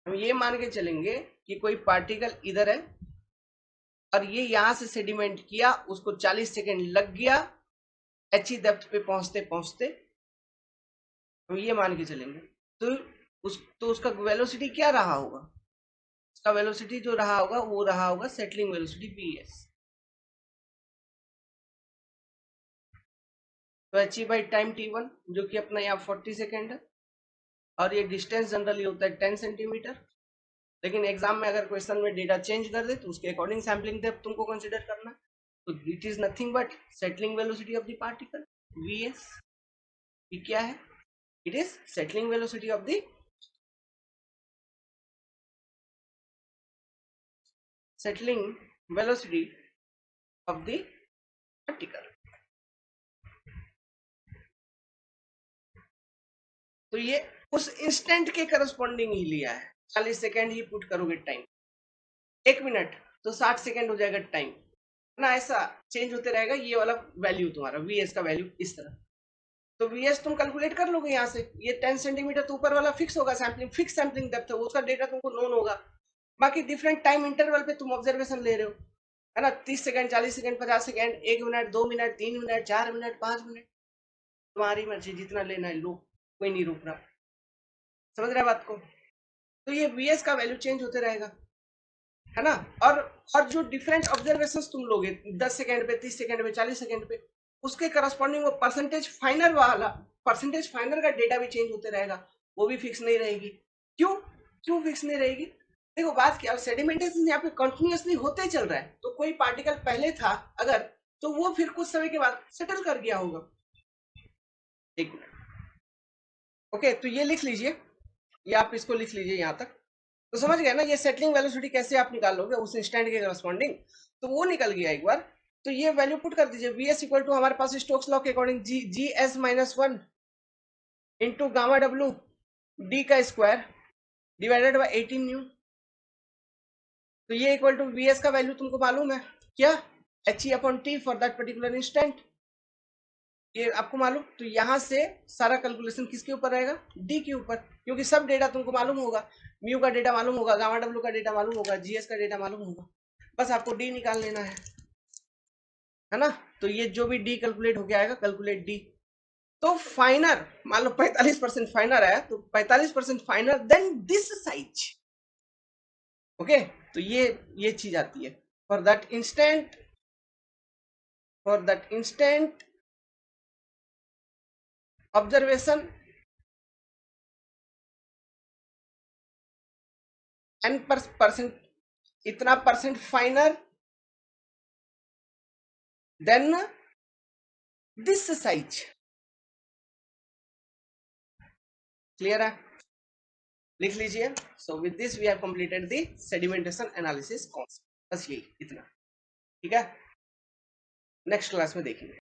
हम ये मान के चलेंगे कि कोई पार्टिकल इधर है और ये यहां से सेडिमेंट किया, उसको 40 सेकेंड लग गया एच ई डेप्थ पे पहुंचते पहुंचते, हम ये मान के चलेंगे। तो उसका वेलोसिटी क्या रहा होगा, उसका वेलोसिटी जो रहा होगा वो रहा होगा सेटलिंग वेलोसिटी वी एस। तो एच ई बाई टाइम टी1, जो कि अपना यहाँ 40 सेकेंड है, और ये डिस्टेंस जनरली होता है 10 सेंटीमीटर। लेकिन एग्जाम में अगर क्वेश्चन में डेटा चेंज कर दे तो उसके अकॉर्डिंग सैम्पलिंग डेप्थ तुमको कंसीडर करना है। तो it is nothing but settling velocity of the particle VS. ये क्या है? It is settling velocity of the settling velocity of the particle. तो ये उस इंस्टेंट के करस्पॉन्डिंग ही लिया है। 40 सेकेंड ही पुट करोगे टाइम, 1 मिनट तो 60 सेकेंड हो जाएगा टाइम ना, ऐसा चेंज होते रहेगा ये वाला वैल्यू तुम्हारा वीएस का वैल्यू इस तरह। तो वीएस तुम कैलकुलेट कर लोगे यहाँ से, ये 10 सेंटीमीटर तो ऊपर वाला फिक्स होगा, सैम्पलिंग फिक्स सैम्पलिंग डेप्थ है, उसका डेटा तुमको नोन होगा। बाकी डिफरेंट टाइम इंटरवल पे तुम ऑब्जर्वेशन ले रहे हो, है ना, 30 second, 40 second, 50 second, 1 minute, 2 minute, 3 minute, 4 minute, 5 minute, तुम्हारी मर्जी, जितना लेना है लो, कोई नहीं रोक रहा। समझ रहे बात को? तो ये वीएस का वैल्यू चेंज होते रहेगा, है ना। और जो डिफरेंट ऑब्जर्वेशंस तुम लोगे 10 सेकंड पे, 30 सेकंड पे, 40 सेकंड पे, उसके करस्पॉन्डिंग वो परसेंटेज फाइनर वाला, परसेंटेज फाइनर का डेटा भी चेंज होते रहेगा, वो भी फिक्स नहीं रहेगी। क्यों? क्यों फिक्स नहीं रहेगी? देखो बात क्या, सेडिमेंटेशन यहाँ पे कंटिन्यूअसली होते चल रहा है, तो कोई पार्टिकल पहले था अगर, तो वो फिर कुछ समय के बाद सेटल कर गया होगा। एक मिनट, ओके, तो ये लिख लीजिए, ये आप इसको लिख लीजिए यहाँ तक। तो समझ गए ना, ये सेटलिंग वेलोसिटी कैसे आप निकालोगे उस इंस्टेंट के करस्पॉन्डिंग, तो वो निकल गया एक बार। तो ये वैल्यू पुट कर दीजिए, वी एस इक्वल टू हमारे पास स्टोक्स लॉ के according G S minus 1 into gamma W D का स्क्वायर डिवाइडेड बाई 18 न्यू। तो ये इक्वल टू वी एस का वैल्यू तुमको मालूम है क्या, H E upon T for that particular instant, ये आपको मालूम। तो यहां से सारा कैलकुलेशन किसके ऊपर रहेगा, डी के ऊपर, क्योंकि सब डेटा तुमको मालूम होगा, म्यू का डेटा मालूम होगा, गामा डब्ल्यू का डेटा मालूम होगा, जीएस का डेटा मालूम होगा, बस आपको डी निकाल लेना है ना। तो ये जो भी डी कैलकुलेट होके आएगा, कैलकुलेट डी। तो फाइनर मान लो 45% फाइनर आया, तो 45% finer than this size, okay. तो ये चीज आती है for that instant, for that instant observation N percent, इतना percent finer than this size. Clear है? लिख लीजिए। So with this we have completed the sedimentation analysis concept, बस यही इतना, ठीक है। नेक्स्ट क्लास में देखेंगे।